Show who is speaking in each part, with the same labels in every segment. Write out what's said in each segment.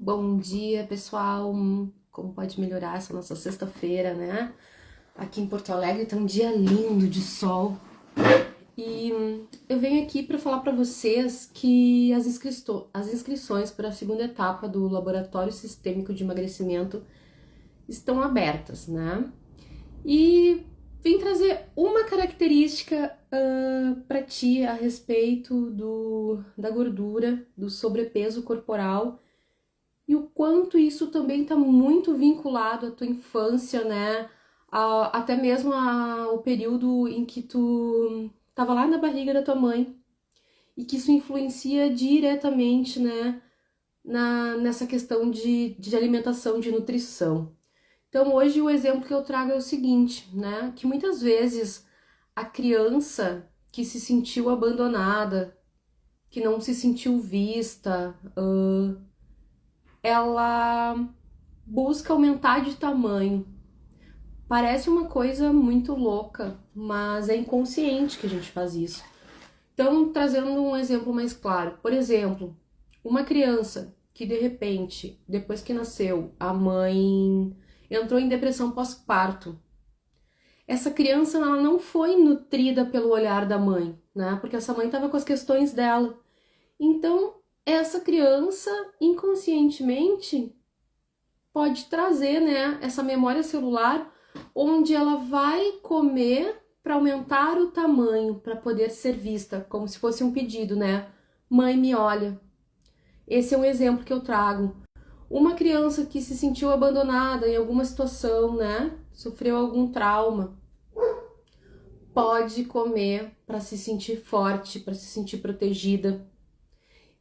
Speaker 1: Bom dia, pessoal. Como pode melhorar essa nossa sexta-feira, né? Aqui em Porto Alegre tá um dia lindo de sol. E eu venho aqui para falar para vocês que as inscrições para a segunda etapa do Laboratório Sistêmico de Emagrecimento estão abertas, né? E vim trazer uma característica para ti a respeito da gordura, do sobrepeso corporal e o quanto isso também está muito vinculado à tua infância, né? Até mesmo ao período em que tu estava lá na barriga da tua mãe e que isso influencia diretamente, né? Nessa questão de alimentação, de nutrição. Então, hoje o exemplo que eu trago é o seguinte, né? Que muitas vezes a criança que se sentiu abandonada, que não se sentiu vista, ela busca aumentar de tamanho. Parece uma coisa muito louca, mas é inconsciente que a gente faz isso. Então, trazendo um exemplo mais claro. Por exemplo, uma criança que de repente, depois que nasceu, a mãe entrou em depressão pós-parto. Essa criança ela não foi nutrida pelo olhar da mãe, né? Porque essa mãe estava com as questões dela. Então, essa criança inconscientemente pode trazer, né, essa memória celular onde ela vai comer para aumentar o tamanho, para poder ser vista, como se fosse um pedido, né? Mãe, me olha. Esse é um exemplo que eu trago. Uma criança que se sentiu abandonada em alguma situação, né? Sofreu algum trauma, pode comer para se sentir forte, para se sentir protegida.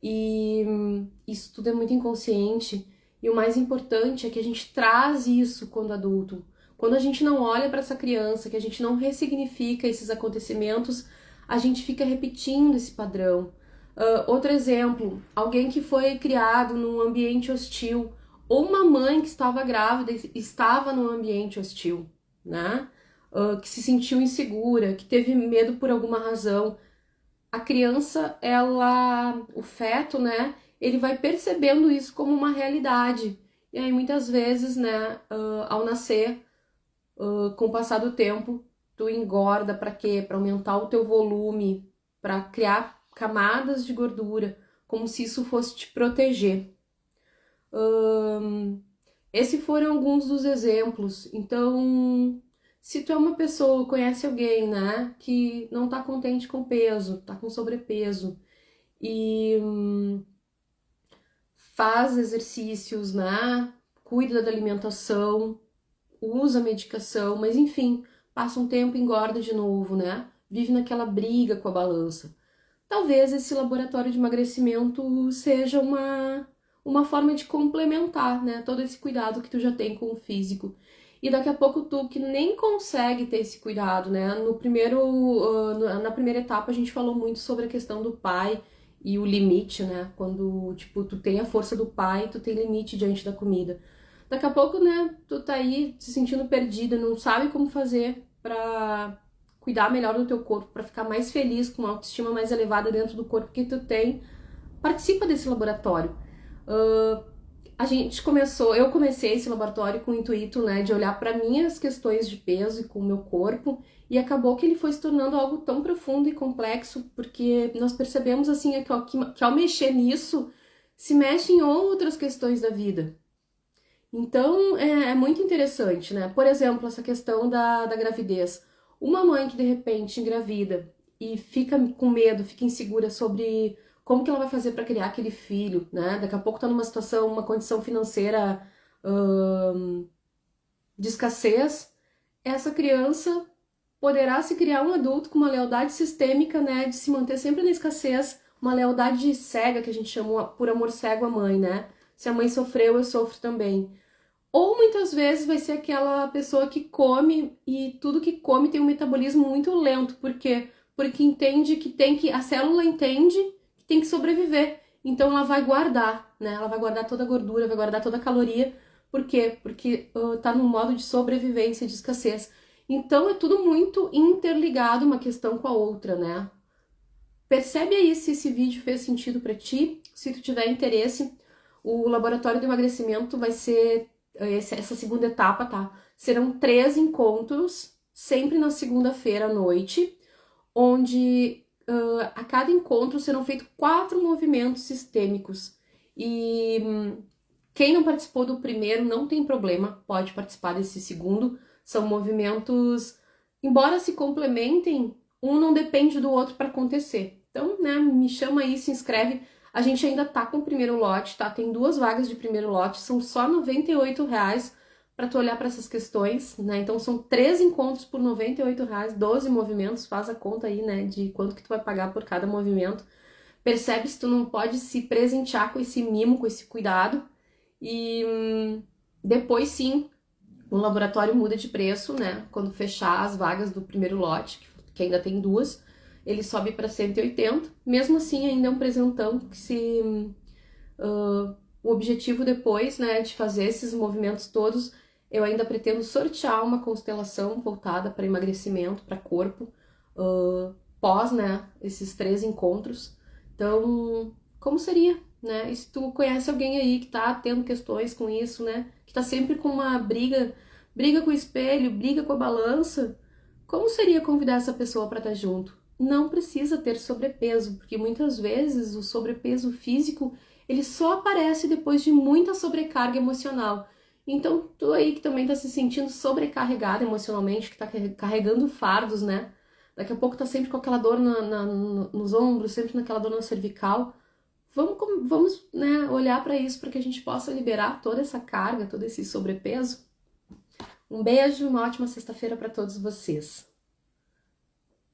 Speaker 1: E isso tudo é muito inconsciente. E o mais importante é que a gente traz isso quando adulto. Quando a gente não olha para essa criança, que a gente não ressignifica esses acontecimentos, a gente fica repetindo esse padrão. Outro exemplo, alguém que foi criado num ambiente hostil, ou uma mãe que estava grávida e estava num ambiente hostil, né? Que se sentiu insegura, que teve medo por alguma razão. A criança, o feto, né, ele vai percebendo isso como uma realidade. E aí, muitas vezes, né, ao nascer, com o passar do tempo, tu engorda para quê? Para aumentar o teu volume, para criar camadas de gordura, como se isso fosse te proteger. Esses foram alguns dos exemplos. Então, se tu é uma pessoa, conhece alguém, né, que não tá contente com o peso, tá com sobrepeso e faz exercícios, né, cuida da alimentação, usa medicação, mas enfim, passa um tempo e engorda de novo, né, vive naquela briga com a balança. Talvez esse laboratório de emagrecimento seja uma forma de complementar, né, todo esse cuidado que tu já tem com o físico. E daqui a pouco tu que nem consegue ter esse cuidado, né? Na primeira etapa a gente falou muito sobre a questão do pai e o limite, né? Quando, tipo, tu tem a força do pai, tu tem limite diante da comida. Daqui a pouco, né, tu tá aí se sentindo perdida, não sabe como fazer pra cuidar melhor do teu corpo, para ficar mais feliz, com uma autoestima mais elevada dentro do corpo que tu tem. Participa desse laboratório. Eu comecei esse laboratório com o intuito, né, de olhar para minhas questões de peso e com o meu corpo, e acabou que ele foi se tornando algo tão profundo e complexo, porque nós percebemos, assim, que ao mexer nisso, se mexe em outras questões da vida. Então, é muito interessante, né? Por exemplo, essa questão da gravidez. Uma mãe que, de repente, engravida e fica com medo, fica insegura sobre como que ela vai fazer para criar aquele filho, né? Daqui a pouco tá numa situação, uma condição financeira de escassez, essa criança poderá se criar um adulto com uma lealdade sistêmica, né? De se manter sempre na escassez, uma lealdade cega, que a gente chama por amor cego à mãe, né? Se a mãe sofreu, eu sofro também. Ou muitas vezes vai ser aquela pessoa que come e tudo que come tem um metabolismo muito lento. Por quê? Porque entende que a célula entende que tem que sobreviver. Então ela vai guardar, né? Ela vai guardar toda a gordura, vai guardar toda a caloria. Por quê? Porque tá num modo de sobrevivência, de escassez. Então é tudo muito interligado, uma questão com a outra, né? Percebe aí se esse vídeo fez sentido para ti, se tu tiver interesse. O laboratório de emagrecimento vai ser essa segunda etapa, tá? Serão 3 encontros, sempre na segunda-feira à noite, onde a cada encontro serão feitos 4 movimentos sistêmicos. E quem não participou do primeiro não tem problema, pode participar desse segundo. São movimentos, embora se complementem, um não depende do outro para acontecer. Então, né, me chama aí, se inscreve. A gente ainda tá com o primeiro lote, tá? Tem 2 vagas de primeiro lote, são só R$ 98 para tu olhar para essas questões, né? Então são 3 encontros por R$ 98, 12 movimentos, faz a conta aí, né, de quanto que tu vai pagar por cada movimento. Percebe se tu não pode se presentear com esse mimo, com esse cuidado. E depois sim, o laboratório muda de preço, né? Quando fechar as vagas do primeiro lote, que ainda tem 2, ele sobe para 180. Mesmo assim, ainda é um presentão que se o objetivo depois, né, de fazer esses movimentos todos, eu ainda pretendo sortear uma constelação voltada para emagrecimento, para corpo, pós, né, esses 3 encontros. Então, como seria, né? E se tu conhece alguém aí que tá tendo questões com isso, né, que tá sempre com uma briga com o espelho, briga com a balança, como seria convidar essa pessoa para estar junto? Não precisa ter sobrepeso, porque muitas vezes o sobrepeso físico ele só aparece depois de muita sobrecarga emocional. Então, tu aí que também tá se sentindo sobrecarregado emocionalmente, que tá carregando fardos, né? Daqui a pouco tá sempre com aquela dor nos ombros, sempre naquela dor na cervical. Vamos, né, olhar para isso para que a gente possa liberar toda essa carga, todo esse sobrepeso. Um beijo, uma ótima sexta-feira para todos vocês.